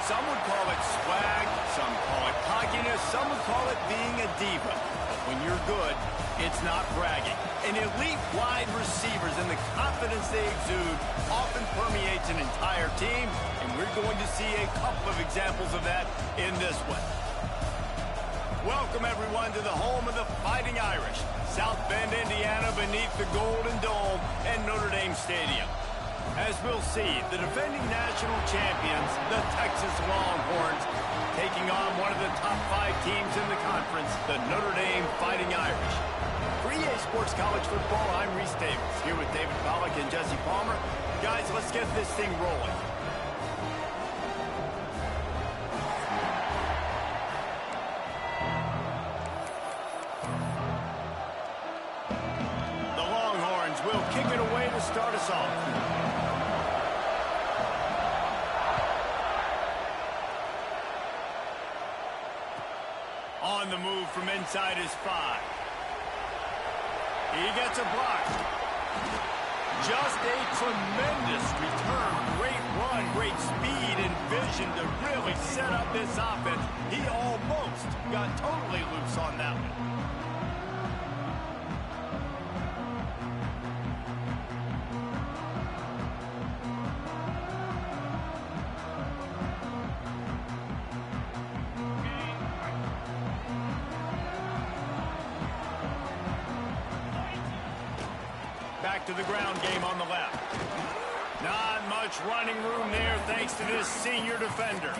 Some would call it swag, some call it cockiness, some would call it being a diva. But when you're good, it's not bragging. An elite wide receivers and the confidence they exude often permeates an entire team, and we're going to see a couple of examples of that in this one. Welcome, everyone, to the home of the Fighting Irish, South Bend, Indiana, beneath the Golden Dome and Notre Dame Stadium. As we'll see, the defending national champions, the Texas Longhorns, taking on one of the top 5 teams in the conference, the Notre Dame Fighting Irish. For EA Sports College Football, I'm Reese Davis, here with David Pollack and Jesse Palmer. Guys, let's get this thing rolling. The Longhorns will kick it away to start us off. On the move from inside his 5. He gets a block. Just a tremendous return. Great run, great speed and vision to really set up this offense. He almost got totally loose on that one. Back to the ground game on the left. Not much running room there thanks to this senior defender.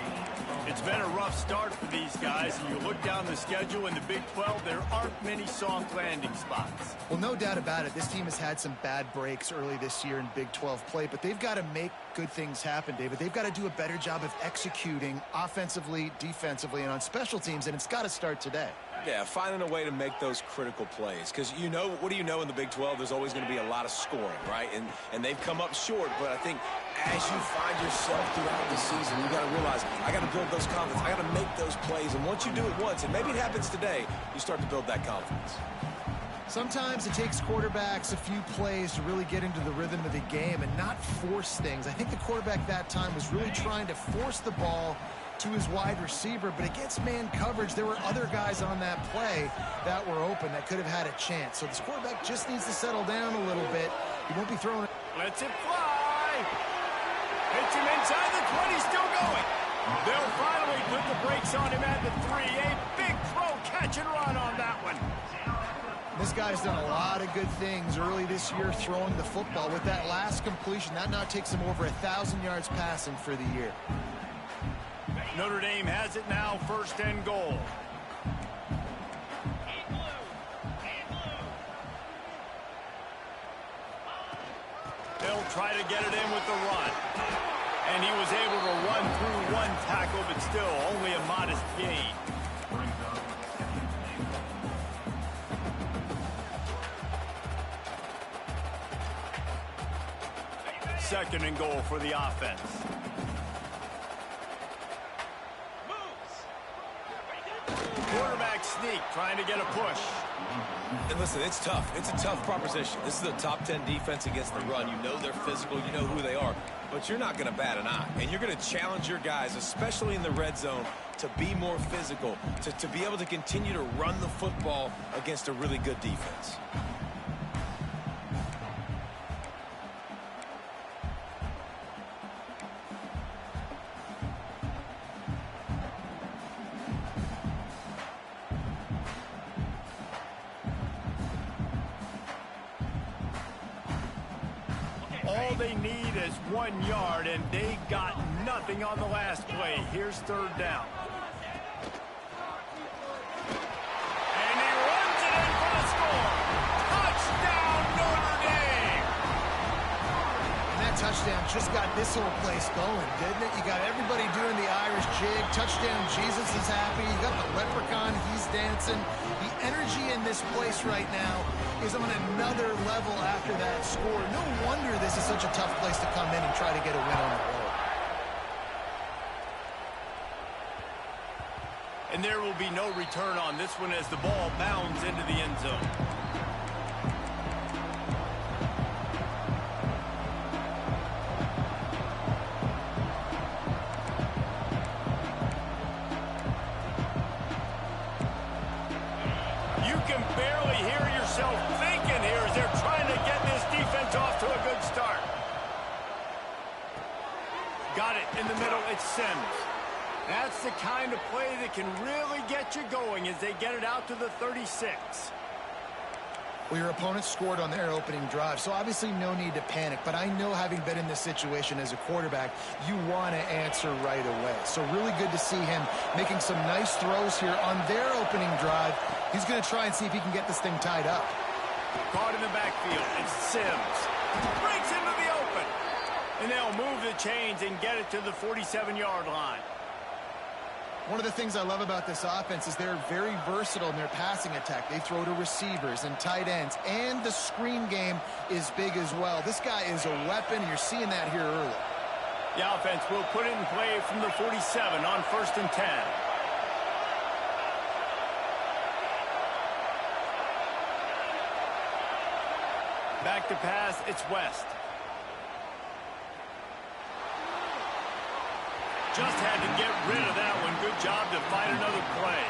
It's been a rough start for these guys, and you look down the schedule in the Big 12, there aren't many soft landing spots. Well, no doubt about it. This team has had some bad breaks early this year in Big 12 play, but they've got to make good things happen, David. They've got to do a better job of executing offensively, defensively, and on special teams, and it's got to start today. Yeah, finding a way to make those critical plays. Because, you know, what do you know in the Big 12? There's always going to be a lot of scoring, right? And they've come up short. But I think as you find yourself throughout the season, you got to realize, I got to build those confidence. I got to make those plays. And once you do it once, and maybe it happens today, you start to build that confidence. Sometimes it takes quarterbacks a few plays to really get into the rhythm of the game and not force things. I think the quarterback that time was really trying to force the ball to his wide receiver, but against man coverage, there were other guys on that play that were open that could have had a chance. So this quarterback just needs to settle down a little bit. He won't be throwing it. Lets it fly. Hits him inside the 20, still going. They'll finally put the brakes on him at the 3. A big throw, catch and run on that one. This guy's done a lot of good things early this year throwing the football. With that last completion, that now takes him over 1,000 yards passing for the year. Notre Dame has it now, 1st and goal. They'll try to get it in with the run. And he was able to run through one tackle, but still only a modest gain. Second and goal for the offense. Quarterback sneak, trying to get a push. And listen, it's tough. It's a tough proposition. This is a top 10 defense against the run. You know they're physical. You know who they are. But you're not going to bat an eye. And you're going to challenge your guys, especially in the red zone, to be more physical, to be able to continue to run the football against a really good defense. All they need is 1 yard, and they got nothing on the last play. Here's 3rd down. And he runs it in for the score. Touchdown, Notre Dame! And that touchdown just got this whole place going, didn't it? You got everybody doing the Irish jig. Touchdown, Jesus is happy. You got the leprechaun, he's dancing. The energy in this place right now is on another level after that score. No wonder this is such a tough place to come in and try to get a win on the road. And there will be no return on this one as the ball bounds into the end zone. Sims. That's the kind of play that can really get you going as they get it out to the 36. Well, your opponent scored on their opening drive, so obviously no need to panic. But I know, having been in this situation as a quarterback, you want to answer right away. So really good to see him making some nice throws here on their opening drive. He's going to try and see if he can get this thing tied up. Caught in the backfield. It's Sims. Breaks into the open. And they'll move the chains and get it to the 47-yard line. One of the things I love about this offense is they're very versatile in their passing attack. They throw to receivers and tight ends, and the screen game is big as well. This guy is a weapon, and you're seeing that here early. The offense will put it in play from the 47 on 1st and 10. Back to pass, it's West. Just had to get rid of that one. Good job to find another play.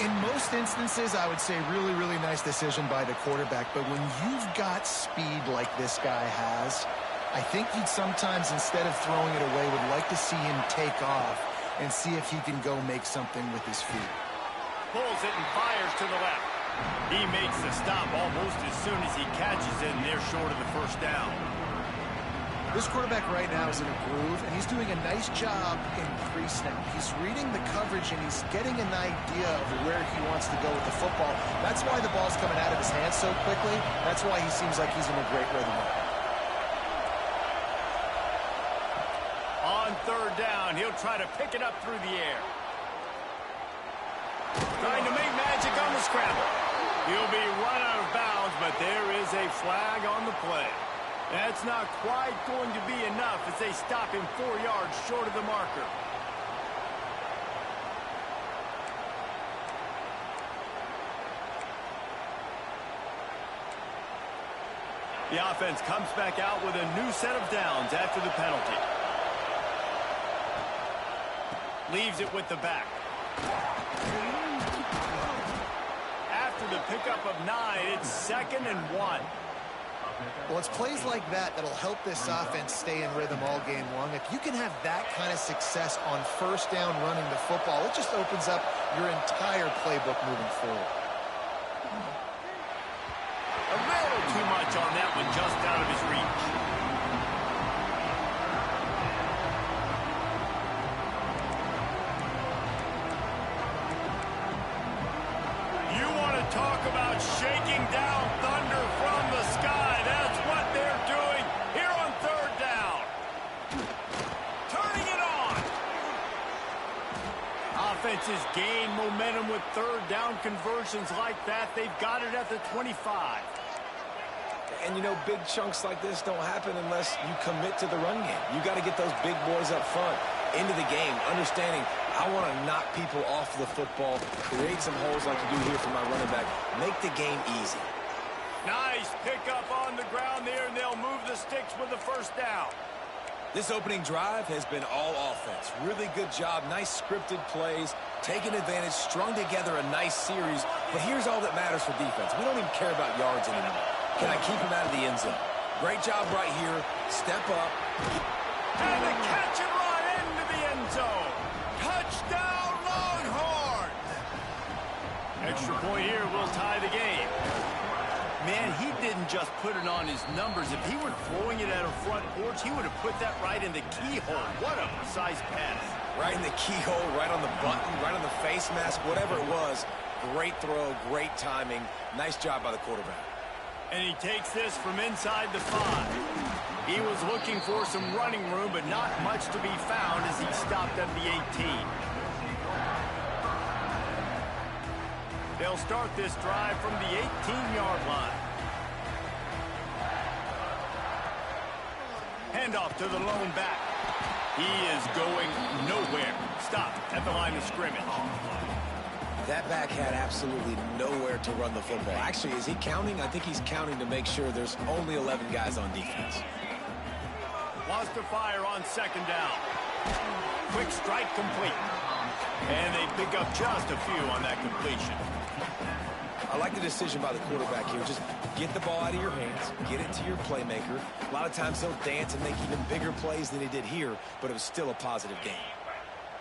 In most instances, I would say really, really nice decision by the quarterback. But when you've got speed like this guy has, I think you'd sometimes, instead of throwing it away, would like to see him take off and see if he can go make something with his feet. Pulls it and fires to the left. He makes the stop almost as soon as he catches it, and they're short of the first down. This quarterback right now is in a groove, and he's doing a nice job in crease now. He's reading the coverage, and he's getting an idea of where he wants to go with the football. That's why the ball's coming out of his hands so quickly. That's why he seems like he's in a great rhythm. On 3rd down, he'll try to pick it up through the air. Trying to make magic on the scramble. He'll be run out of bounds, but there is a flag on the play. That's not quite going to be enough as they stop him 4 yards short of the marker. The offense comes back out with a new set of downs after the penalty. Leaves it with the back. After the pickup of 9, it's 2nd and 1. Well, it's plays like that that'll help this offense stay in rhythm all game long. If you can have that kind of success on 1st down running the football, it just opens up your entire playbook moving forward. A little too much on that one, just out of his reach. You want to talk about shaking down thunder from the sky. That's what they're doing here on 3rd down. Turning it on. Offenses gain momentum with 3rd down conversions like that. They've got it at the 25. And, you know, big chunks like this don't happen unless you commit to the run game. You got to get those big boys up front into the game, understanding I want to knock people off the football, create some holes like you do here for my running back, make the game easy. Nice pickup on the ground there, and they'll move the sticks with the 1st down. This opening drive has been all offense. Really good job, nice scripted plays, taking advantage, strung together a nice series. But here's all that matters for defense. We don't even care about yards anymore. Can I keep him out of the end zone? Great job right here. Step up. And the catch and run into the end zone. Touchdown, Longhorns! Extra point here will tie the game. Man, he didn't just put it on his numbers. If he were throwing it at a front porch, he would have put that right in the keyhole. What a precise pass. Right in the keyhole, right on the button, right on the face mask, whatever it was. Great throw, great timing. Nice job by the quarterback. And he takes this from inside the 5. He was looking for some running room, but not much to be found as he stopped at the 18. They'll start this drive from the 18-yard line. Handoff to the lone back. He is going nowhere. Stop at the line of scrimmage. That back had absolutely nowhere to run the football. Actually, is he counting? I think he's counting to make sure there's only 11 guys on defense. Lost to fire on 2nd down. Quick strike complete. And they pick up just a few on that completion. I like the decision by the quarterback here. Just get the ball out of your hands, get it to your playmaker. A lot of times he'll dance and make even bigger plays than he did here, but it was still a positive game.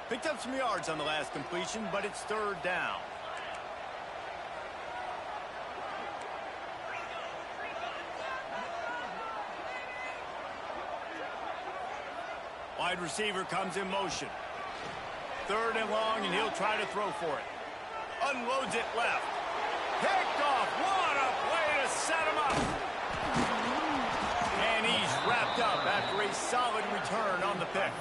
Picked up some yards on the last completion, but it's third down. Wide receiver comes in motion. Third and long, and he'll try to throw for it. Unloads it left. Picked off. What a play to set him up. And he's wrapped up after a solid return on the pick.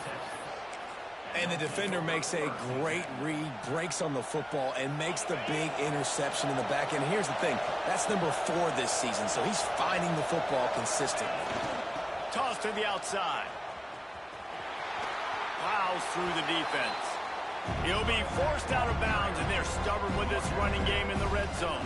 And the defender makes a great read, breaks on the football, and makes the big interception in the back end. Here's the thing. That's number 4 this season, so he's finding the football consistently. Toss to the outside. Plows through the defense. He'll be forced out of bounds, and they're stubborn with this running game in the red zone.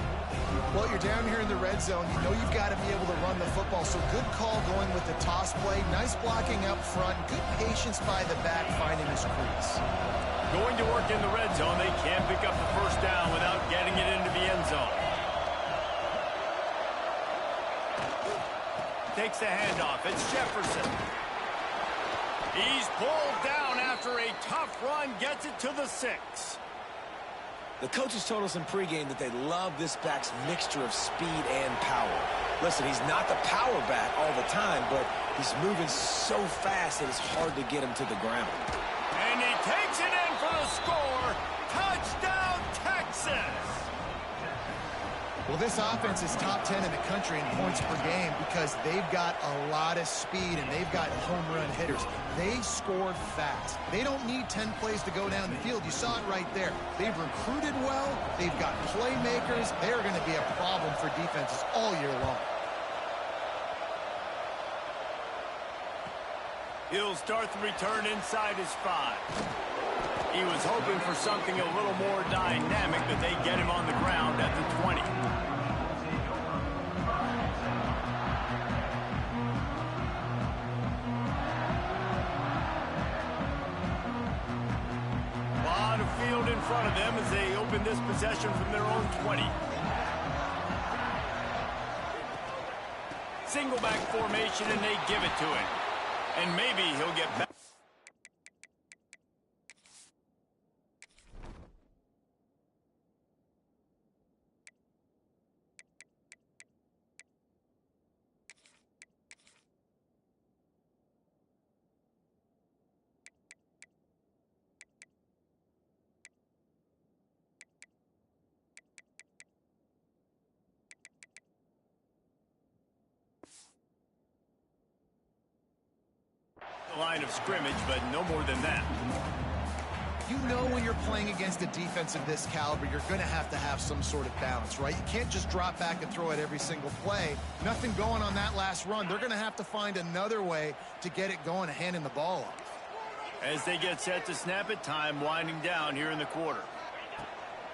Well, you're down here in the red zone. You know you've got to be able to run the football, so good call going with the toss play. Nice blocking up front. Good patience by the back finding his crease. Going to work in the red zone, they can't pick up the first down without getting it into the end zone. Takes the handoff. It's Jefferson. He's pulled down after a tough run, gets it to the 6. The coaches told us in pregame that they love this back's mixture of speed and power. Listen, he's not the power back all the time, but he's moving so fast that it's hard to get him to the ground. And he takes it in for the score. Touchdown, Texas! Well, this offense is top 10 in the country in points per game because they've got a lot of speed and they've got home run hitters. They score fast. They don't need 10 plays to go down the field. You saw it right there. They've recruited well. They've got playmakers. They're going to be a problem for defenses all year long. He'll start the return inside his 5. He was hoping for something a little more dynamic, but they get him on the ground at the 20. A lot of field in front of them as they open this possession from their own 20. Single back formation, and they give it to him. And maybe he'll get back. Line of scrimmage, but no more than that. You know when you're playing against a defense of this caliber, you're going to have some sort of balance, right? You can't just drop back and throw it every single play. Nothing going on that last run. They're going to have to find another way to get it going and handing the ball off. As they get set to snap it, time winding down here in the quarter.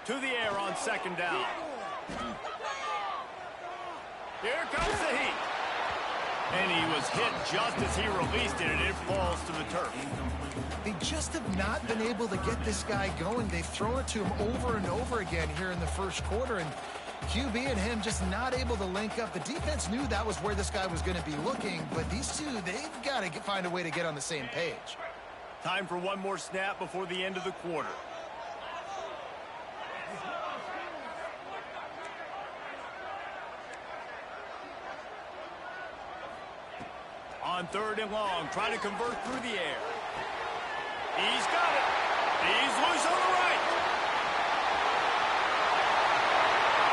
To the air on second down. Here comes the heat. And he was hit just as he released it, and it falls to the turf. They just have not been able to get this guy going. They've thrown it to him over and over again here in the first quarter, and QB and him just not able to link up. The defense knew that was where this guy was going to be looking, but these two, they've got to find a way to get on the same page. Time for one more snap before the end of the quarter. On third and long, trying to convert through the air. He's got it. He's loose on the right.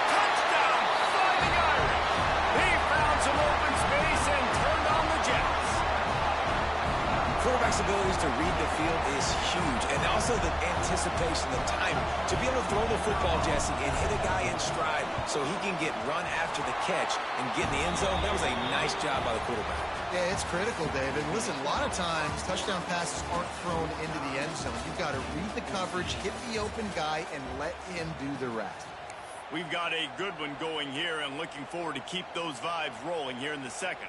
Touchdown, Fighting Irish. He found some open space and turned on the Jets. Quarterback's abilities to read the field is huge, and also the anticipation, the time to be able to throw the football, Jesse, and hit a guy in stride so he can get run after the catch and get in the end zone. That was a nice job by the quarterback. Yeah, it's critical, David. Listen, a lot of times touchdown passes aren't thrown into the end zone. You've got to read the coverage, hit the open guy, and let him do the rest. We've got a good one going here, and looking forward to keep those vibes rolling here in the second.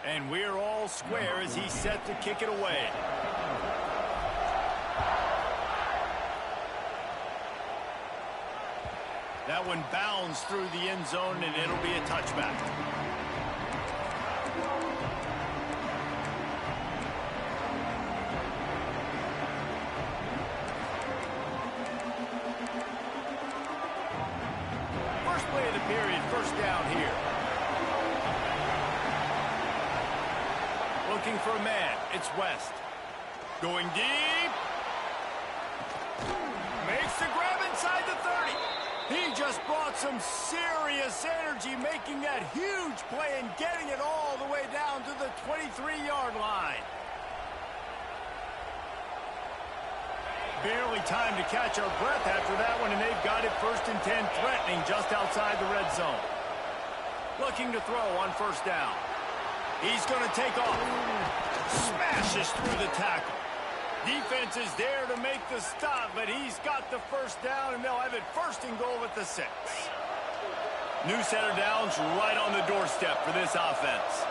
And we're all square as he's set to kick it away. That one bounds through the end zone, and it'll be a touchback. looking for a man. It's West. Going deep. Makes the grab inside the 30. He just brought some serious energy, making that huge play and getting it all the way down to the 23-yard line. Barely time to catch our breath after that one, and they've got it 1st and 10, threatening just outside the red zone. Looking to throw on 1st down. He's going to take off. Smashes through the tackle. Defense is there to make the stop, but he's got the 1st down, and they'll have it 1st and goal at the 6. New set of downs right on the doorstep for this offense.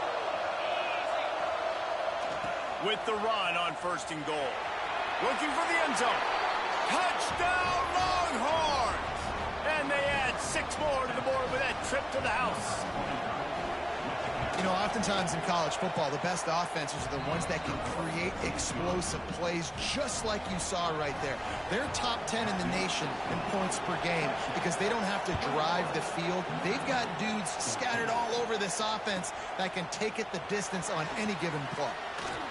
With the run on 1st and goal. Looking for the end zone. Touchdown, Longhorns! And they add 6 more to the board with that trip to the house. You know, oftentimes in college football, the best offenses are the ones that can create explosive plays, just like you saw right there. They're top 10 in the nation in points per game because they don't have to drive the field. They've got dudes scattered all over this offense that can take it the distance on any given play.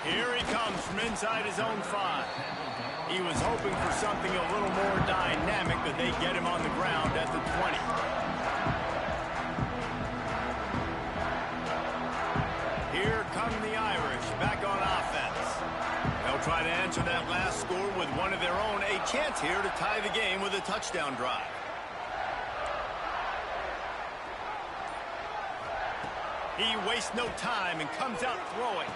Here he comes from inside his own 5. He was hoping for something a little more dynamic, but they get him on the ground at the 20. Here come the Irish back on offense. They'll try to answer that last score with one of their own. A chance here to tie the game with a touchdown drive. He wastes no time and comes out throwing.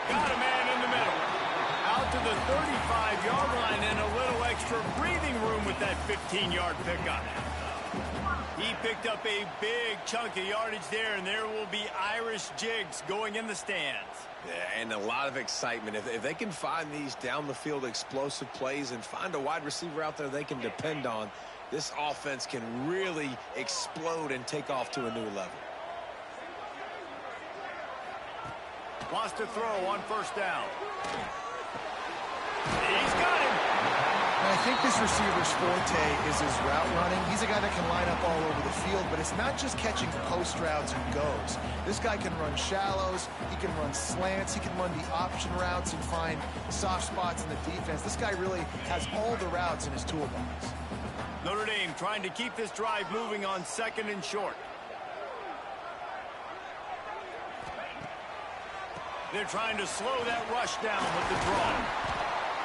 Got a man in the middle. Out to the 35-yard line and a little extra breathing room with that 15-yard pickup. He picked up a big chunk of yardage there, and there will be Irish jigs going in the stands. Yeah, and a lot of excitement. If they can find these down-the-field explosive plays and find a wide receiver out there they can depend on, this offense can really explode and take off to a new level. Wants to throw on 1st down. He's got him. I think this receiver's forte is his route running. He's a guy that can line up all over the field, but it's not just catching post routes and goes. This guy can run shallows, he can run slants, he can run the option routes and find soft spots in the defense. This guy really has all the routes in his toolbox. Notre Dame trying to keep this drive moving on 2nd and short. They're trying to slow that rush down with the draw.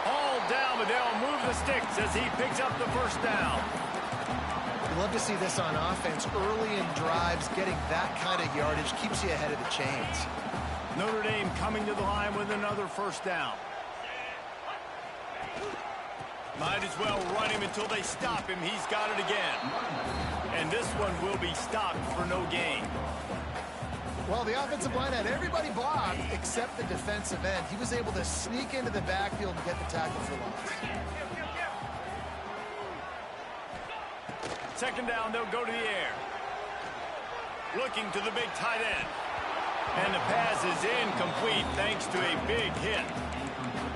All down, but they'll move the sticks as he picks up the 1st down. You love to see this on offense. Early in drives, getting that kind of yardage keeps you ahead of the chains. Notre Dame coming to the line with another 1st down. Might as well run him until they stop him. He's got it again. And this one will be stopped for no gain. Well, the offensive line had everybody blocked except the defensive end. He was able to sneak into the backfield and get the tackle for loss. 2nd down, they'll go to the air. Looking to the big tight end. And the pass is incomplete thanks to a big hit.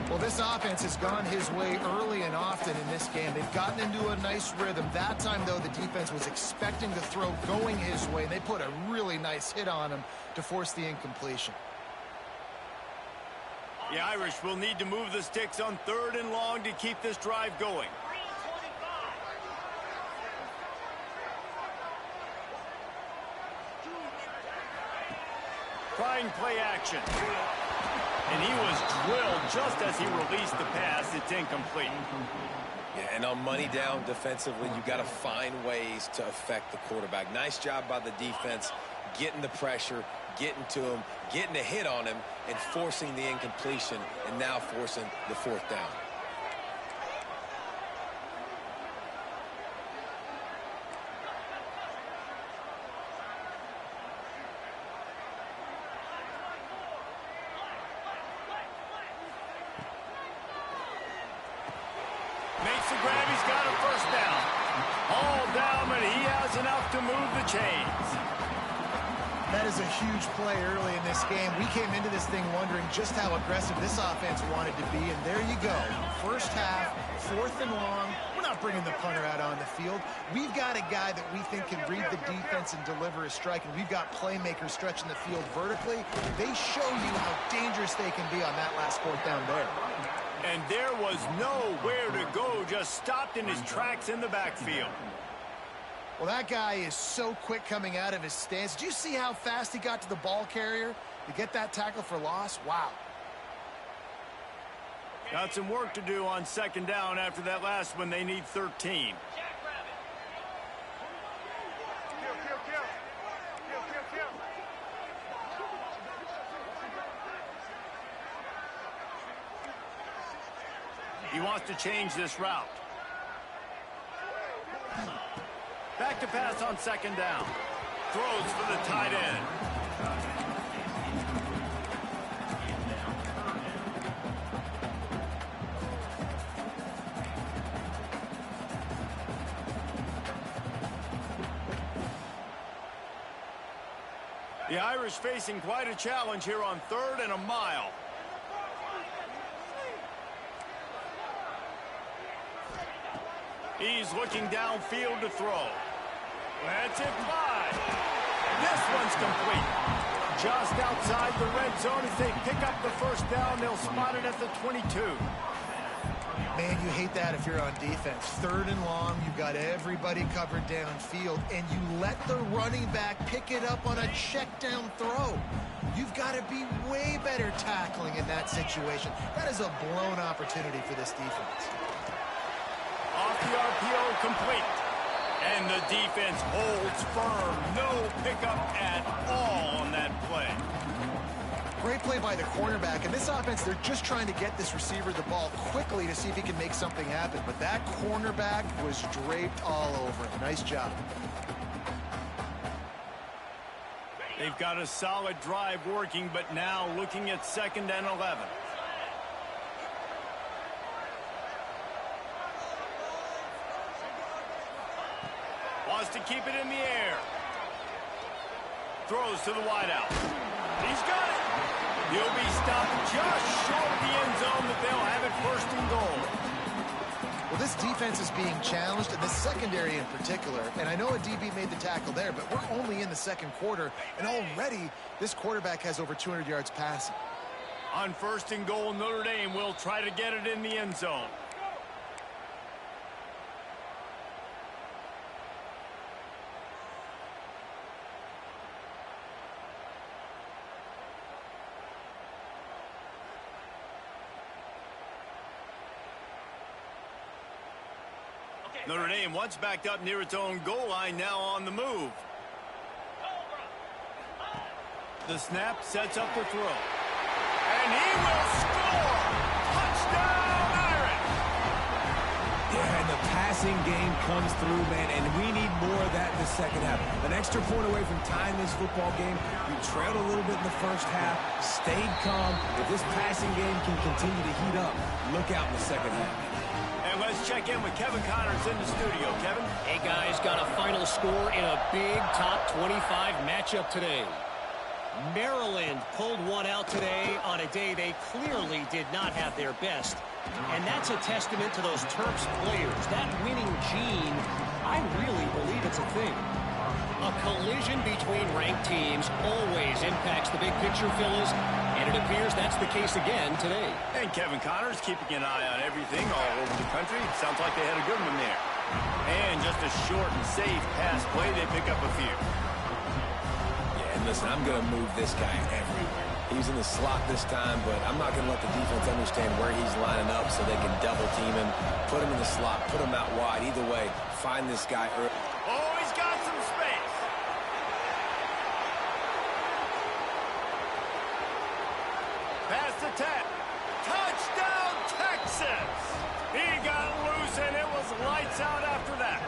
Well, this offense has gone his way early and often in this game. They've gotten into a nice rhythm. That time, though, the defense was expecting the throw going his way. They put a really nice hit on him to force the incompletion. The Irish will need to move the sticks on 3rd and long to keep this drive going. Trying play action. And he was drilled just as he released the pass. It's incomplete. Yeah, and on money down defensively, you got to find ways to affect the quarterback. Nice job by the defense, getting the pressure, getting to him, getting a hit on him, and forcing the incompletion, and now forcing the 4th down. Makes the grab. He's got a 1st down. All down, but he has enough to move the chains. That is a huge play early in this game. We came into this thing wondering just how aggressive this offense wanted to be, and there you go. First half, 4th and long. We're not bringing the punter out on the field. We've got a guy that we think can read the defense and deliver a strike, and we've got playmakers stretching the field vertically. They show you how dangerous they can be on that last 4th down there. And there was nowhere to go, just stopped in his tracks in the backfield. Well, that guy is so quick coming out of his stance. Did you see how fast he got to the ball carrier to get that tackle for loss? Wow. Got some work to do on 2nd down after that last one. They need 13. He wants to change this route. Back to pass on 2nd down. Throws for the tight end. The Irish facing quite a challenge here on 3rd and a mile. He's looking downfield to throw. That's it by. This one's complete. Just outside the red zone as they pick up the 1st down. They'll spot it at the 22. Man, you hate that if you're on defense. 3rd and long, you've got everybody covered downfield, and you let the running back pick it up on a check down throw. You've got to be way better tackling in that situation. That is a blown opportunity for this defense. Off the RPO, complete. And the defense holds firm. No pickup at all on that play. Great play by the cornerback. And this offense, they're just trying to get this receiver the ball quickly to see if he can make something happen. But that cornerback was draped all over him. Nice job. They've got a solid drive working, but now looking at 2nd and 11. Wants to keep it in the air. Throws to the wideout. He's got it. He'll be stopped just short of the end zone, but they'll have it 1st and goal. Well, this defense is being challenged, and the secondary in particular. And I know a DB made the tackle there, but we're only in the 2nd quarter, and already this quarterback has over 200 yards passing. On 1st and goal, Notre Dame will try to get it in the end zone. Notre Dame once backed up near its own goal line, now on the move. The snap sets up the throw. And he will score! Touchdown, Irish! Yeah, and the passing game comes through, man, and we need more of that in the 2nd half. An extra point away from tying this football game. We trailed a little bit in the 1st half, stayed calm. If this passing game can continue to heat up, look out in the 2nd half. And let's check in with Kevin Connors in the studio. Kevin? Hey, guys, got a final score in a big top 25 matchup today. Maryland pulled one out today on a day they clearly did not have their best. And that's a testament to those Terps players. That winning gene, I really believe it's a thing. A collision between ranked teams always impacts the big picture, fellas, and it appears that's the case again today. And Kevin Connors keeping an eye on everything all over the country. Sounds like they had a good one there. And just a short and safe pass play, they pick up a few. Yeah, and listen, I'm going to move this guy everywhere. He's in the slot this time, but I'm not going to let the defense understand where he's lining up so they can double team him, put him in the slot, put him out wide. Either way, find this guy early. Oh, he's got some space. Pass to 10. Touchdown, Texas! He got loose, and it was lights out after that.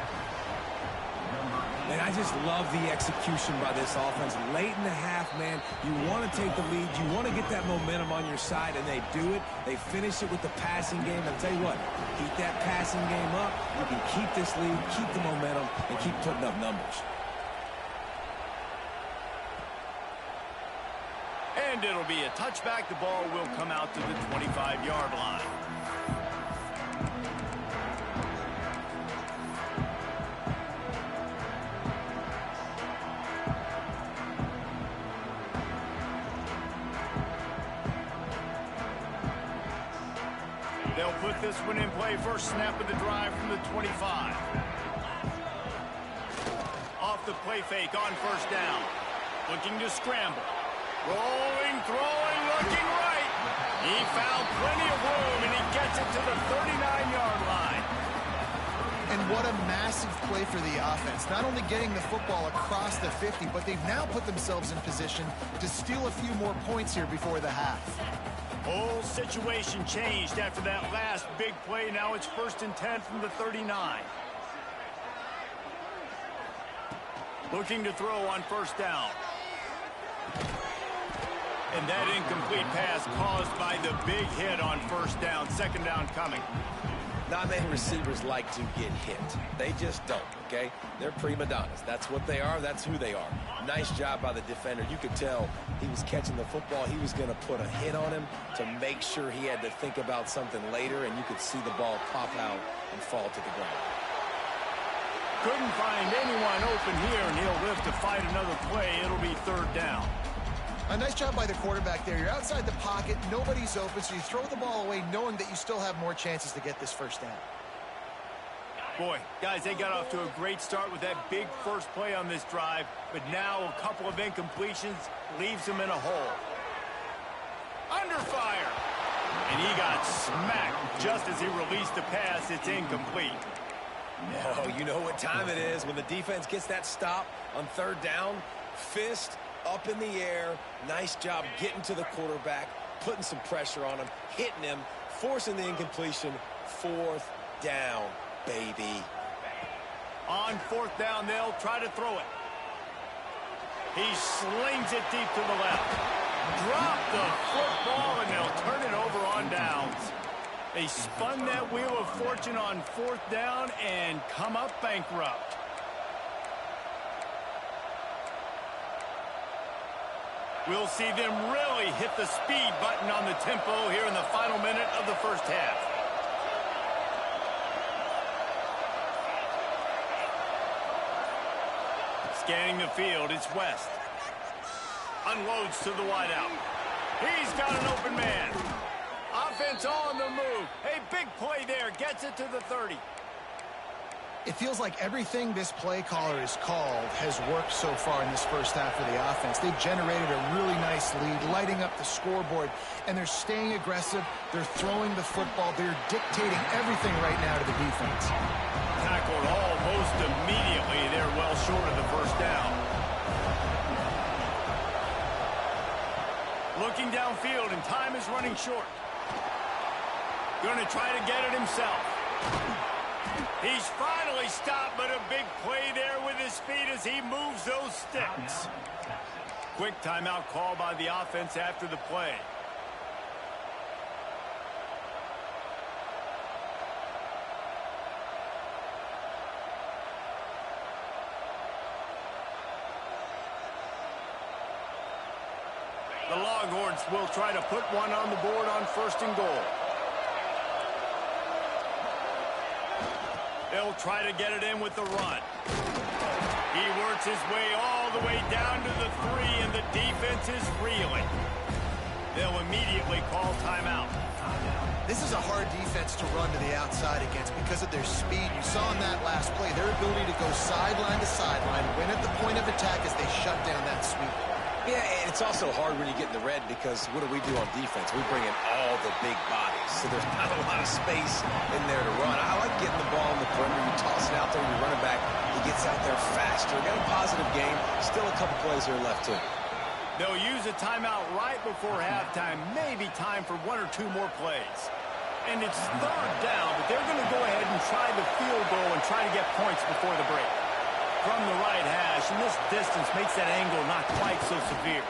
Man, I just love the execution by this offense. Late in the half, man, you want to take the lead. You want to get that momentum on your side, and they do it. They finish it with the passing game. I'll tell you what, keep that passing game up. You can keep this lead, keep the momentum, and keep putting up numbers. And it'll be a touchback. The ball will come out to the 25-yard line. They'll put this one in play. First snap of the drive from the 25. Off the play fake on first down. Looking to scramble. Rolling, throwing, looking right. He found plenty of room, and he gets it to the 39-yard line. And what a massive play for the offense. Not only getting the football across the 50, but they've now put themselves in position to steal a few more points here before the half. Whole situation changed after that last big play. Now it's 1st and 10 from the 39. Looking to throw on first down. And that incomplete pass caused by the big hit on first down. Second down coming. Not many receivers like to get hit. They just don't, okay? They're prima donnas. That's what they are. That's who they are. Nice job by the defender. You could tell he was catching the football. He was going to put a hit on him to make sure he had to think about something later, and you could see the ball pop out and fall to the ground. Couldn't find anyone open here, and he'll live to fight another play. It'll be third down. A nice job by the quarterback there. You're outside the pocket. Nobody's open, so you throw the ball away knowing that you still have more chances to get this first down. Boy, guys, they got off to a great start with that big first play on this drive, but now a couple of incompletions leaves them in a hole. Under fire. And he got smacked just as he released the pass. It's incomplete. Oh, you know what time it is when the defense gets that stop on third down. Fist up in the air. Nice job getting to the quarterback, putting some pressure on him, hitting him, forcing the incompletion. Fourth down, baby. On fourth down, they'll try to throw it. He slings it deep to the left. Drop the football, and they'll turn it over on downs. They spun that wheel of fortune on fourth down and come up bankrupt. We'll see them really hit the speed button on the tempo here in the final minute of the first half. Scanning the field, it's West. Unloads to the wideout. He's got an open man. Offense on the move. A big play there. Gets it to the 30. It feels like everything this play caller has called has worked so far in this first half for the offense. They've generated a really nice lead, lighting up the scoreboard, and they're staying aggressive. They're throwing the football. They're dictating everything right now to the defense. Tackled almost immediately. They're well short of the first down. Looking downfield, and time is running short. Going to try to get it himself. He's finally stopped, but a big play there with his feet as he moves those sticks. Quick timeout call by the offense after the play. The Longhorns will try to put one on the board on first and goal. They'll try to get it in with the run. He works his way all the way down to the 3, and the defense is reeling. They'll immediately call timeout. This is a hard defense to run to the outside against because of their speed. You saw in that last play their ability to go sideline to sideline, win at the point of attack as they shut down that sweep. Yeah, and it's also hard when you get in the red because what do we do on defense? We bring in all the big bodies, so there's not a lot of space in there to run. I like getting the ball in the perimeter. You toss it out there, you run it back. He gets out there faster. Got a positive game. Still a couple plays here left, too. They'll use a timeout right before halftime. Maybe time for 1 or 2 more plays. And it's third down, but they're going to go ahead and try the field goal and try to get points before the break. From the right hash, and this distance makes that angle not quite so severe.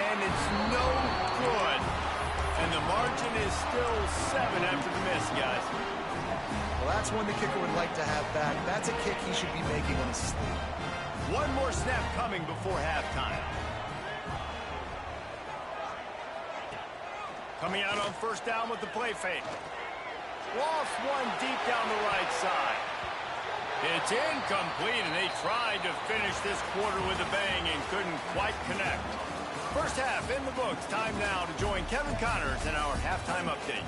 And it's no good. And the margin is still 7 after the miss, guys. Well, that's one the kicker would like to have back. That's a kick he should be making in his sleep. One more snap coming before halftime. Coming out on first down with the play fake. Lost one deep down the right side. It's incomplete, and they tried to finish this quarter with a bang and couldn't quite connect. First half in the books. Time now to join Kevin Connors in our halftime update.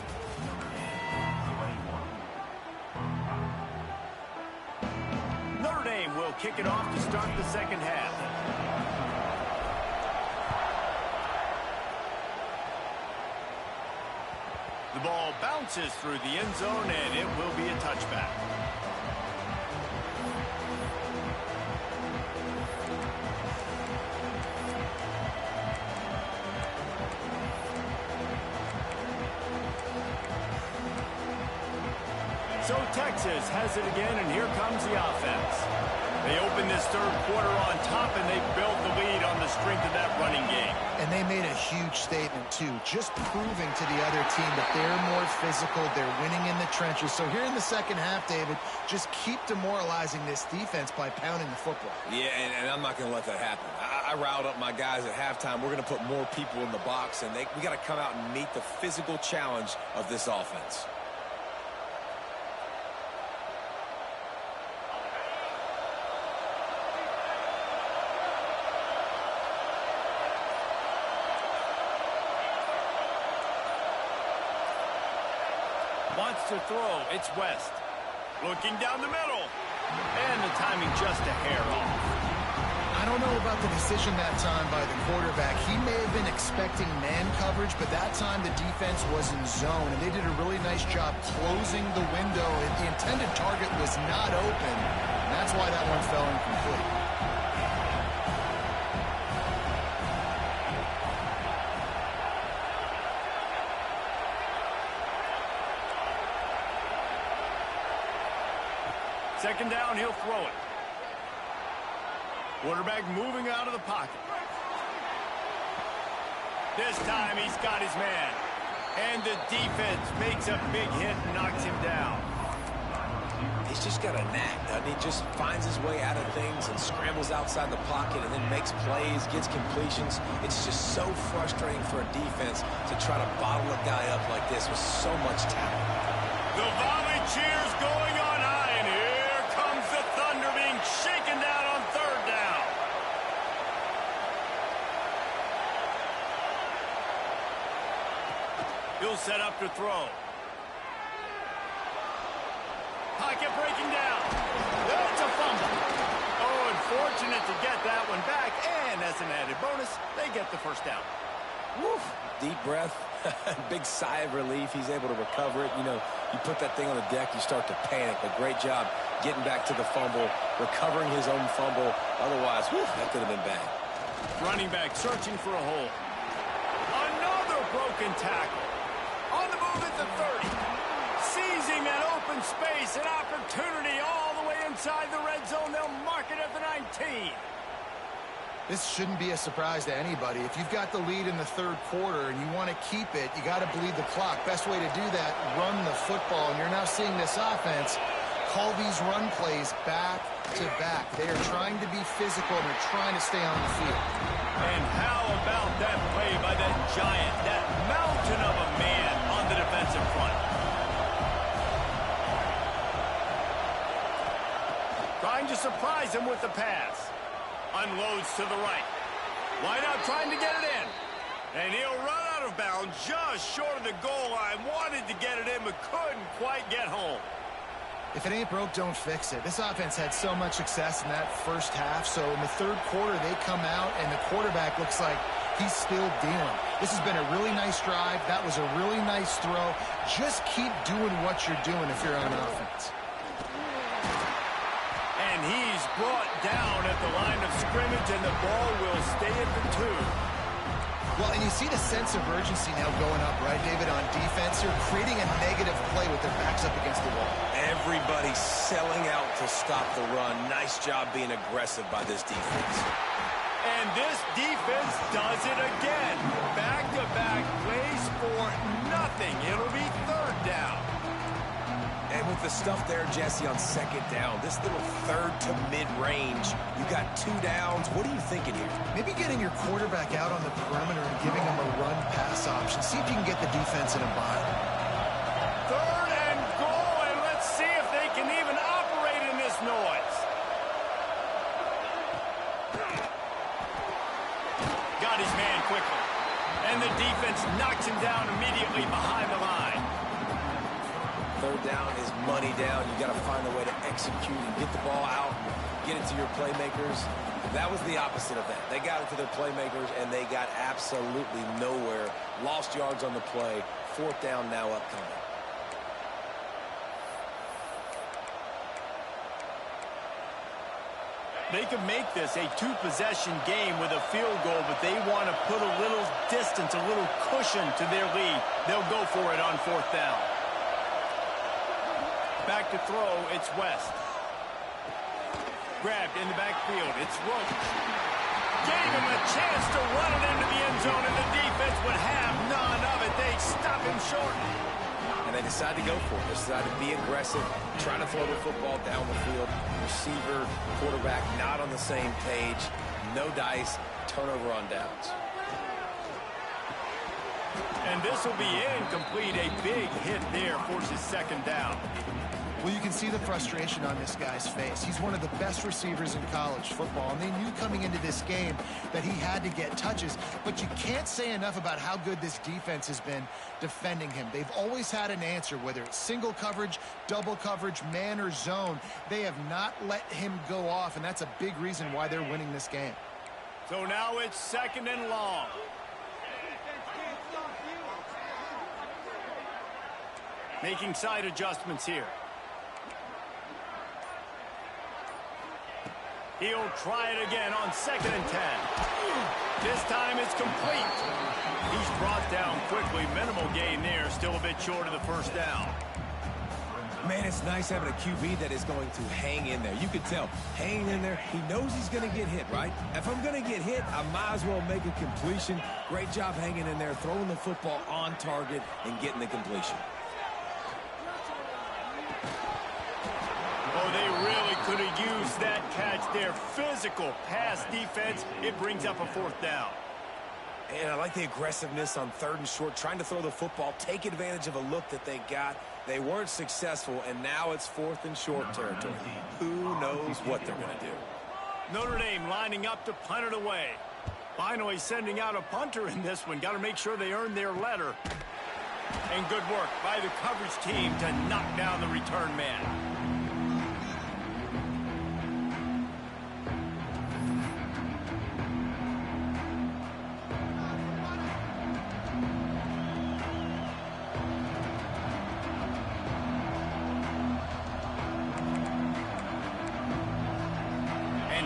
Notre Dame will kick it off to start the second half. The ball bounces through the end zone, and it will be a touchback. So Texas has it again, and here comes the offense. They open this third quarter on top, and they built the lead on the strength of that running game. And they made a huge statement, too, just proving to the other team that they're more physical, they're winning in the trenches. So here in the second half, David, just keep demoralizing this defense by pounding the football. Yeah, and I'm not going to let that happen. I riled up my guys at halftime. We're going to put more people in the box, and we got to come out and meet the physical challenge of this offense. Wants to throw. It's West. Looking down the middle. And the timing just a hair off. I don't know about the decision that time by the quarterback. He may have been expecting man coverage, but that time the defense was in zone, and they did a really nice job closing the window. The intended target was not open, and that's why that one fell incomplete. Second down, he'll throw it. Quarterback moving out of the pocket. This time he's got his man. And the defense makes a big hit and knocks him down. He's just got a knack, doesn't he? Just finds his way out of things and scrambles outside the pocket and then makes plays, gets completions. It's just so frustrating for a defense to try to bottle a guy up like this with so much talent. The volley cheers going on high, and here comes the Thunder being shaken down on third down. He'll set up to throw. Pocket breaking down. That's a fumble. Oh, unfortunate to get that one back, and as an added bonus, they get the first down. Woof. Deep breath. Big sigh of relief. He's able to recover it. You know, you put that thing on the deck, you start to panic. But great job getting back to the fumble, recovering his own fumble. Otherwise, woof, that could have been bad. Running back searching for a hole. Another broken tackle. On the move at the 30. Seizing an open space, an opportunity all the way inside the red zone. They'll mark it at the 19. This shouldn't be a surprise to anybody. If you've got the lead in the third quarter and you want to keep it, you got to bleed the clock. Best way to do that, run the football. And you're now seeing this offense call these run plays back to back. They are trying to be physical and they're trying to stay on the field. And how about that play by that giant, that mountain of a man on the defensive front? Trying to surprise him with the pass. Unloads to the right. Wide out trying to get it in. And he'll run out of bounds just short of the goal line. Wanted to get it in but couldn't quite get home. If it ain't broke, don't fix it. This offense had so much success in that first half, so in the third quarter they come out and the quarterback looks like he's still dealing. This has been a really nice drive. That was a really nice throw. Just keep doing what you're doing if you're on offense. And he's brought down at the line of scrimmage, and the ball will stay at the 2. Well, and you see the sense of urgency now going up, right, David, on defense. You're creating a negative play with their backs up against the wall. Everybody selling out to stop the run. Nice job being aggressive by this defense. And this defense does it again. Back-to-back plays for nothing. It'll be third down. And with the stuff there, Jesse, on second down, this little third to mid-range, you got 2 downs. What are you thinking here? Maybe getting your quarterback out on the perimeter and giving him a run-pass option. see if you can get the defense in a bind. Third and goal, and let's see if they can even operate in this noise. Got his man quickly. And the defense knocks him down immediately behind the line. Third down is money down. You got to find a way to execute and get the ball out, get it to your playmakers. That was the opposite of that. They got it to their playmakers, and they got absolutely nowhere. Lost yards on the play. Fourth down now upcoming. They could make this a two-possession game with a field goal, but they want to put a little distance, a little cushion to their lead. They'll go for it on fourth down. Back to throw, it's West. Grabbed in the backfield, it's Roach. Gave him a chance to run it into the end zone, and the defense would have none of it. They stop him short. And they decide to go for it. They decide to be aggressive, trying to throw the football down the field. Receiver, quarterback, not on the same page. No dice, turnover on downs. And this will be incomplete. A big hit there forces second down. Well, you can see the frustration on this guy's face. He's one of the best receivers in college football, and they knew coming into this game that he had to get touches. But you can't say enough about how good this defense has been defending him. They've always had an answer, whether it's single coverage, double coverage, man or zone. They have not let him go off, and that's a big reason why they're winning this game. So now it's second and long. Making side adjustments here. He'll try it again on 2nd and 10. This time it's complete. He's brought down quickly. Minimal gain there. Still a bit short of the first down. Man, it's nice having a QB that is going to hang in there. You can tell, hanging in there, he knows he's going to get hit, right? If I'm going to get hit, I might as well make a completion. Great job hanging in there, throwing the football on target and getting the completion. Oh, they really could have used that catch there. Physical pass defense. It brings up a fourth down. And I like the aggressiveness on 3rd and short, trying to throw the football, take advantage of a look that they got. They weren't successful, and now it's 4th and short territory. Who knows what they're going to do? Notre Dame lining up to punt it away. Finally sending out a punter in this one. Got to make sure they earn their letter. And good work by the coverage team to knock down the return man.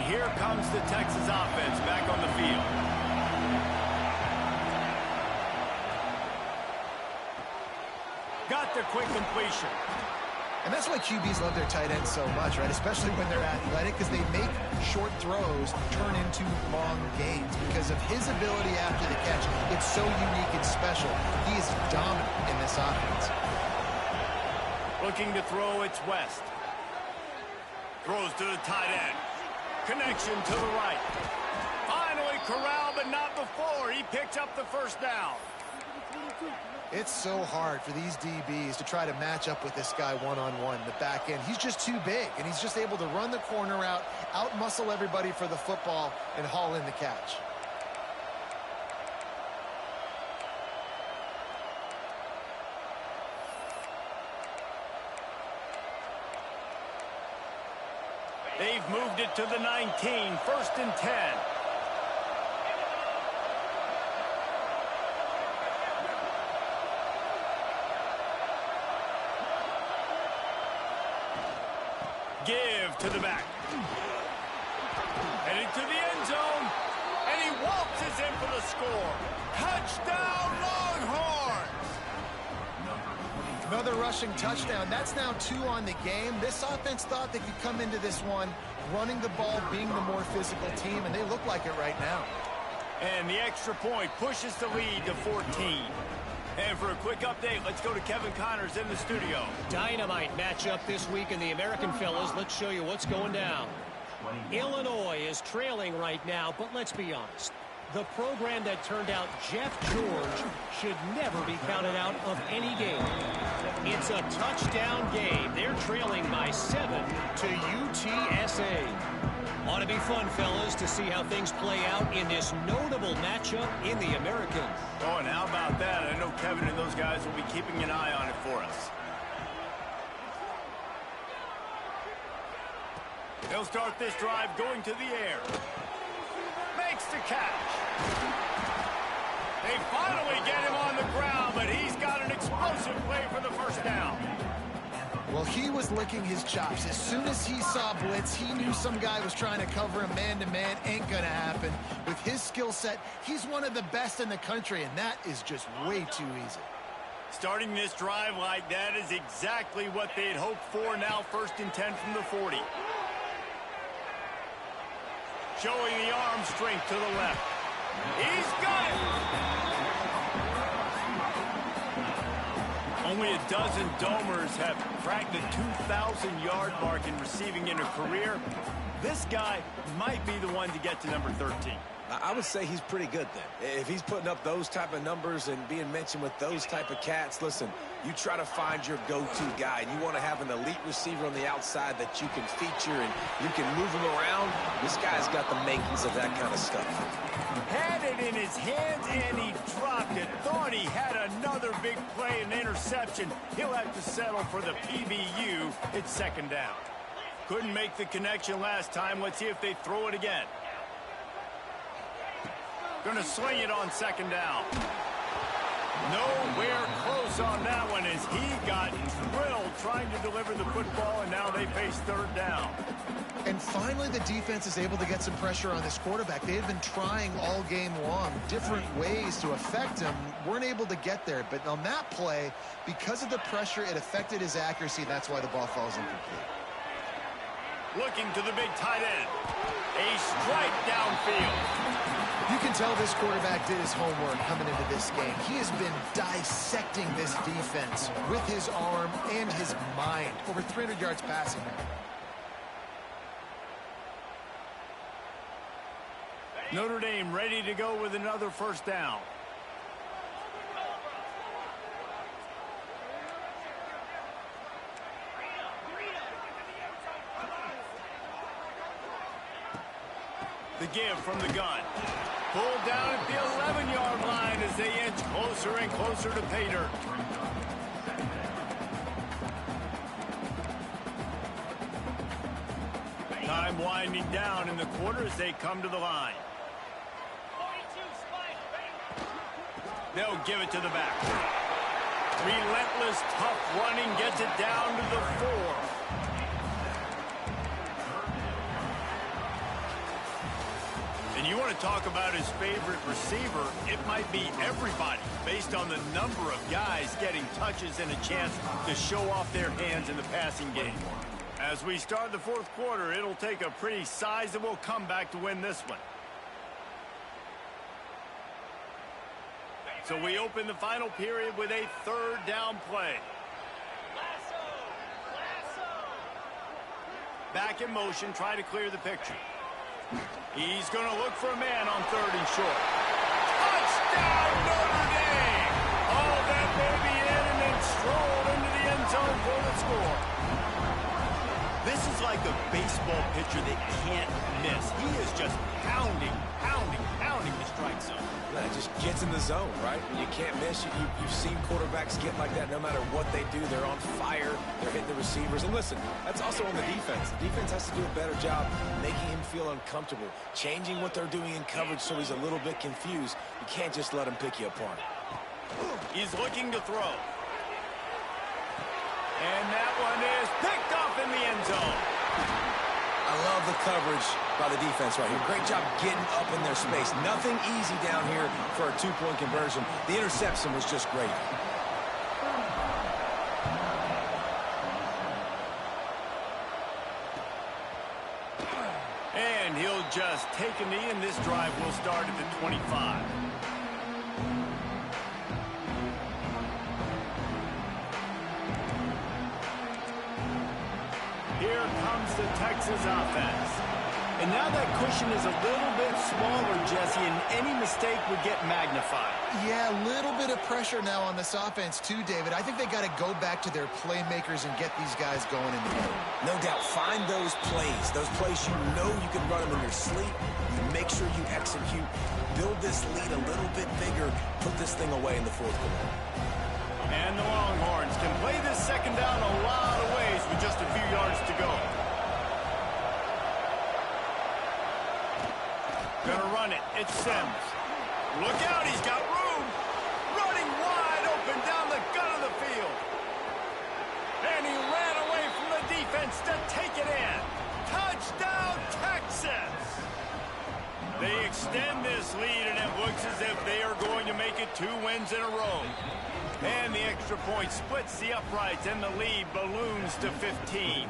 Here comes the Texas offense back on the field. Got the quick completion. And that's why QBs love their tight ends so much, right? Especially when they're athletic, because they make short throws turn into long gains. Because of his ability after the catch, it's so unique and special. He is dominant in this offense. Looking to throw, it's West. Throws to the tight end. Connection to the right. Finally corralled, but not before. He picked up the first down. It's so hard for these DBs to try to match up with this guy one-on-one, the back end. He's just too big, and he's just able to run the corner out-muscle everybody for the football, and haul in the catch. They've moved it to the 19, 1st and 10. Give to the back. Heading to the end zone. And he waltzes in for the score. Touchdown, Longhorns! Another rushing touchdown. That's now 2 on the game. This offense thought they could come into this one running the ball, being the more physical team, and they look like it right now. And the extra point pushes the lead to 14. And for a quick update, let's go to Kevin Connors in the studio. Dynamite matchup this week in the American fellas. Let's show you what's going down. Illinois is trailing right now, but let's be honest. The program that turned out Jeff George should never be counted out of any game. It's a touchdown game. They're trailing by 7 to UTSA. Ought to be fun, fellas, to see how things play out in this notable matchup in the American. Oh, and how about that? I know Kevin and those guys will be keeping an eye on it for us. They'll start this drive going to the air. Makes the catch. They finally get him on the ground, but he's got an explosive play for the first down. Well, he was licking his chops. As soon as he saw blitz, he knew some guy was trying to cover him man-to-man. Ain't gonna happen. With his skill set, he's one of the best in the country, and that is just way too easy. Starting this drive like that is exactly what they'd hoped for. Now 1st and 10 from the 40. Showing the arm strength to the left. He's got it! Only a dozen Domers have cracked the 2,000-yard mark in receiving in a career. This guy might be the one to get to number 13. I would say he's pretty good then. If he's putting up those type of numbers and being mentioned with those type of cats, listen, you try to find your go-to guy. And you want to have an elite receiver on the outside that you can feature and you can move him around. This guy's got the makings of that kind of stuff. Had it in his hands and he dropped it. Thought he had another big play and interception. He'll have to settle for the PBU. It's 2nd down. Couldn't make the connection last time. Let's see if they throw it again. Going to sling it on 2nd down. Nowhere close on that one as he got drilled trying to deliver the football, and now they face 3rd down. And finally, the defense is able to get some pressure on this quarterback. They had been trying all game long, different ways to affect him. Weren't able to get there. But on that play, because of the pressure, it affected his accuracy. That's why the ball falls incomplete. Looking to the big tight end. A strike downfield. You can tell this quarterback did his homework coming into this game. He has been dissecting this defense with his arm and his mind. Over 300 yards passing now. Notre Dame ready to go with another 1st down. The give from the gun. Pulled down at the 11-yard line as they inch closer and closer to pay dirt. Time winding down in the quarter as they come to the line. They'll give it to the back. Relentless, tough running gets it down to the 4. And you want to talk about his favorite receiver, it might be everybody based on the number of guys getting touches and a chance to show off their hands in the passing game. As we start the 4th quarter, it'll take a pretty sizable comeback to win this one. So we open the final period with a 3rd down play. Back in motion, trying to clear the picture. He's going to look for a man on 3rd and short. Touchdown, Notre Dame! All that baby in and then strolled into the end zone for the score. This is like a baseball pitcher that can't miss. He is just pounding the strike zone. It just gets in the zone, right? When you can't miss, you've seen quarterbacks get like that no matter what they do. They're on fire. They're hitting the receivers. And listen, that's also on the defense. The defense has to do a better job making him feel uncomfortable, changing what they're doing in coverage so he's a little bit confused. You can't just let him pick you apart. He's looking to throw. And that one is picked off in the end zone. I love the coverage by the defense right here. Great job getting up in their space. Nothing easy down here for a 2-point conversion. The interception was just great. And he'll just take a knee, and this drive will start at the 25. Here comes the Texas offense. And now that cushion is a little bit smaller, Jesse, and any mistake would get magnified. Yeah, a little bit of pressure now on this offense too, David. I think they got to go back to their playmakers and get these guys going in the game. No doubt, find those plays you know you can run them in your sleep. You make sure you execute, build this lead a little bit bigger, put this thing away in the fourth quarter. And the Longhorns can play this second down a lot of ways with just a few yards to go. Gonna run it. It's Sims. Look out, he's got room. Running wide open down the gut of the field. And he ran away from the defense to take it in. Touchdown, Texas! They extend this lead, and it looks as if they are going to make it 2 wins in a row. And the extra point splits the uprights, and the lead balloons to 15.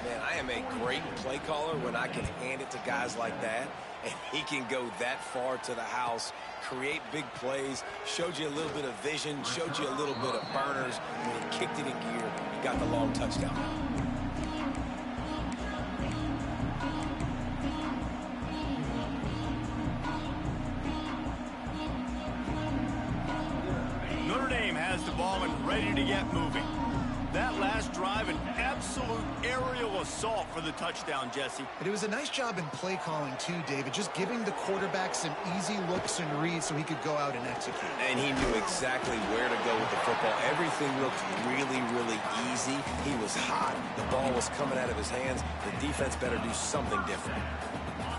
Man, I am a great play caller when I can hand it to guys like that, and he can go that far to the house, create big plays, showed you a little bit of vision, showed you a little bit of burners. When he kicked it in gear, he got the long touchdown. Notre Dame has the ball and ready to get moving. That last drive, an absolute aerial assault for the touchdown, Jesse. But it was a nice job in play calling too, David, just giving the quarterback some easy looks and reads so he could go out and execute. And he knew exactly where to go with the football. Everything looked really, really easy. He was hot. The ball was coming out of his hands. The defense better do something different.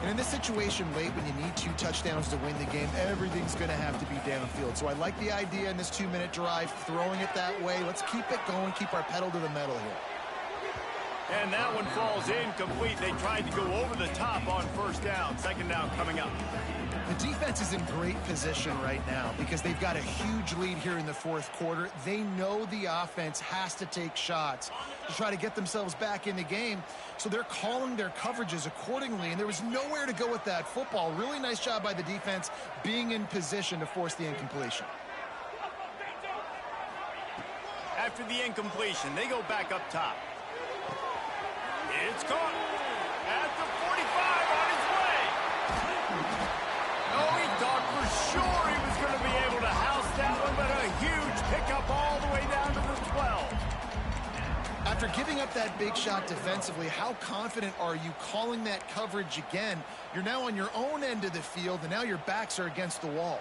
And in this situation late, when you need 2 touchdowns to win the game, everything's going to have to be downfield. So I like the idea in this 2-minute drive, throwing it that way. Let's keep it going, keep our pedal to the metal here. And that one falls incomplete. They tried to go over the top on first down. Second down coming up. The defense is in great position right now because they've got a huge lead here in the fourth quarter. They know the offense has to take shots to try to get themselves back in the game. So they're calling their coverages accordingly, and there was nowhere to go with that football. Really nice job by the defense being in position to force the incompletion. After the incompletion, they go back up top. It's caught at the 45 on his way. Oh, he thought for sure he was going to be able to house that one, but a huge pickup all the way down to the 12. After giving up that big shot defensively, how confident are you calling that coverage again? You're now on your own end of the field, and now your backs are against the wall.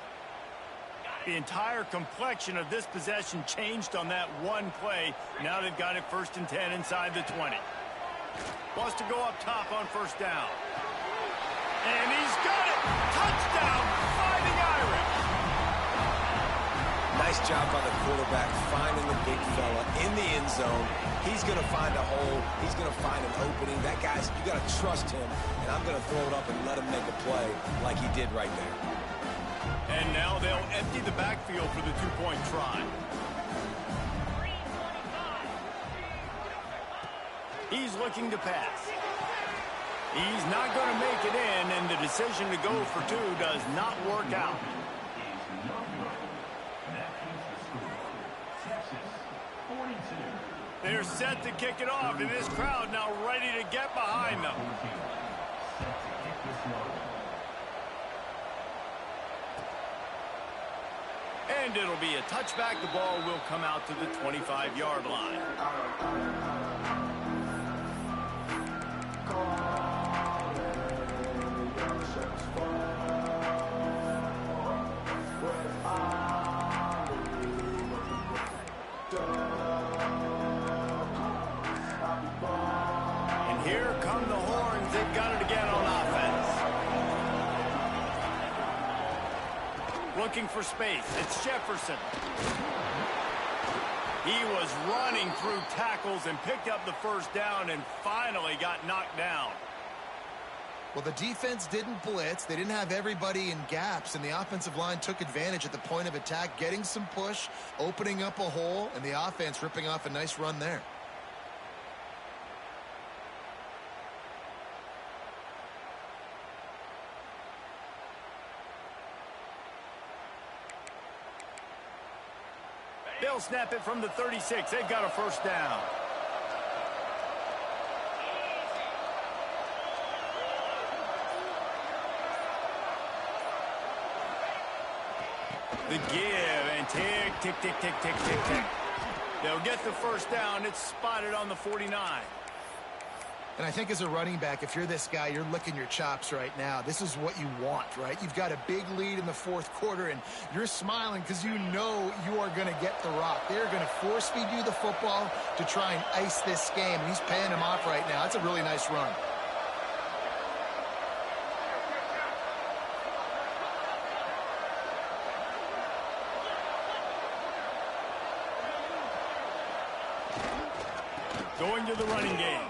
The entire complexion of this possession changed on that one play. Now they've got it 1st and 10 inside the 20. Wants to go up top on first down. And he's got it! Touchdown, Fighting Irish! Nice job by the quarterback finding the big fella in the end zone. He's going to find a hole. He's going to find an opening. That guy's, you got to trust him, and I'm going to throw it up and let him make a play like he did right there. And now they'll empty the backfield for the 2-point try. He's looking to pass. He's not going to make it in, and the decision to go for 2 does not work out. They're set to kick it off, and this crowd now ready to get behind them. And it'll be a touchback. The ball will come out to the 25-yard line. And here come the Horns. They've got it again on offense. Looking for space. It's Jefferson. He was running through tackles and picked up the first down and finally got knocked down. Well, the defense didn't blitz. They didn't have everybody in gaps, and the offensive line took advantage at the point of attack, getting some push, opening up a hole, and the offense ripping off a nice run there. They'll snap it from the 36. They've got a first down. The give and tick, tick, tick, tick, tick, tick, tick. They'll get the first down. It's spotted on the 49. And I think as a running back, if you're this guy, you're licking your chops right now. This is what you want, right? You've got a big lead in the fourth quarter, and you're smiling because you know you are going to get the rock. They're going to force feed you the football to try and ice this game. He's paying him off right now. That's a really nice run. Going to the running game.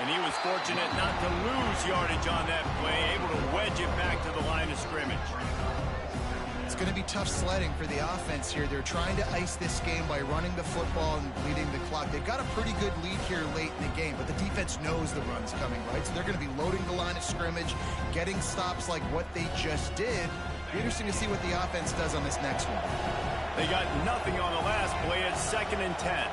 And he was fortunate not to lose yardage on that play, able to wedge it back to the line of scrimmage. It's going to be tough sledding for the offense here. They're trying to ice this game by running the football and bleeding the clock. They've got a pretty good lead here late in the game, but the defense knows the run's coming, right? So they're going to be loading the line of scrimmage, getting stops like what they just did. Be interesting to see what the offense does on this next one. They got nothing on the last play. It's 2nd and 10.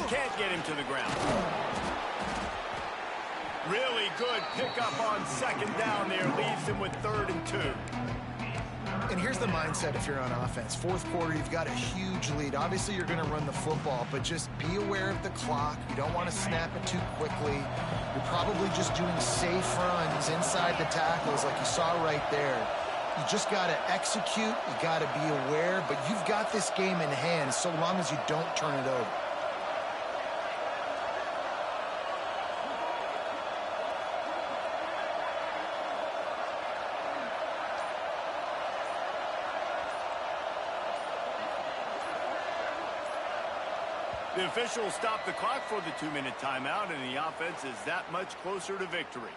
Can't get him to the ground. Really good pickup on 2nd down there. Leaves him with 3rd and 2. And here's the mindset if you're on offense. Fourth quarter, you've got a huge lead. Obviously, you're going to run the football, but just be aware of the clock. You don't want to snap it too quickly. You're probably just doing safe runs inside the tackles like you saw right there. You just got to execute. You got to be aware, but you've got this game in hand so long as you don't turn it over. The officials stopped the clock for the 2-minute timeout, and the offense is that much closer to victory.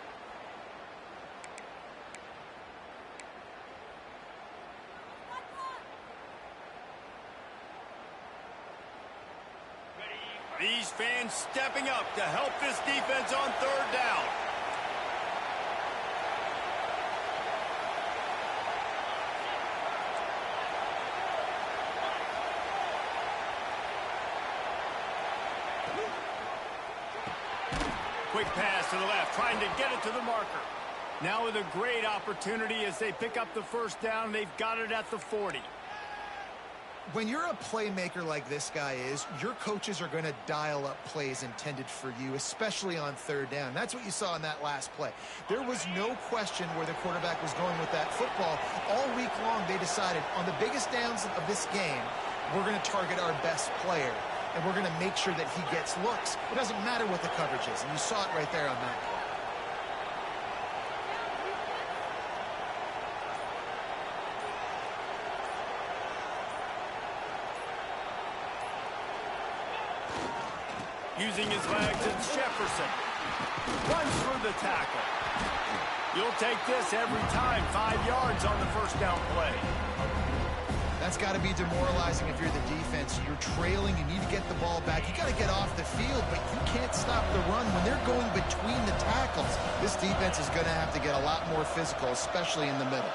These fans stepping up to help this defense on 3rd down. Quick pass to the left, trying to get it to the marker. Now with a great opportunity as they pick up the first down. They've got it at the 40. When you're a playmaker like this guy is, your coaches are going to dial up plays intended for you, especially on 3rd down. That's what you saw in that last play. There was no question where the quarterback was going with that football. All week long, they decided on the biggest downs of this game, we're going to target our best player, and we're going to make sure that he gets looks. It doesn't matter what the coverage is, and you saw it right there on that play. Using his legs, it's Jefferson. Runs through the tackle. You'll take this every time. 5 yards on the first down play. That's got to be demoralizing if you're the defense. You're trailing. You need to get the ball back. You got to get off the field, but you can't stop the run when they're going between the tackles. This defense is going to have to get a lot more physical, especially in the middle.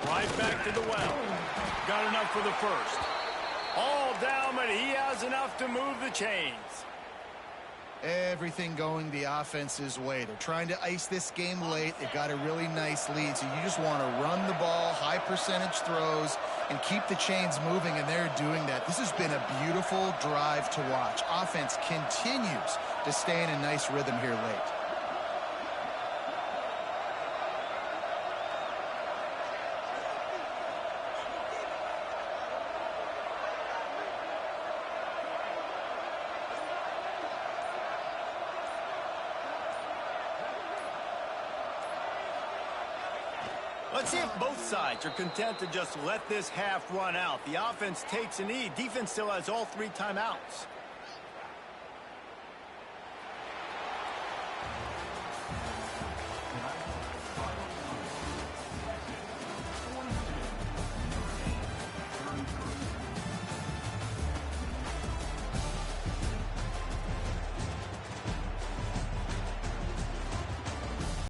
Right back to the well. Got enough for the first. All down, but he has enough to move the chains. Everything going the offense's way. They're trying to ice this game late. They've got a really nice lead, so you just want to run the ball, high percentage throws, and keep the chains moving, and they're doing that. This has been a beautiful drive to watch. Offense continues to stay in a nice rhythm here late. Let's see if both sides are content to just let this half run out. The offense takes a knee. Defense still has all 3 timeouts.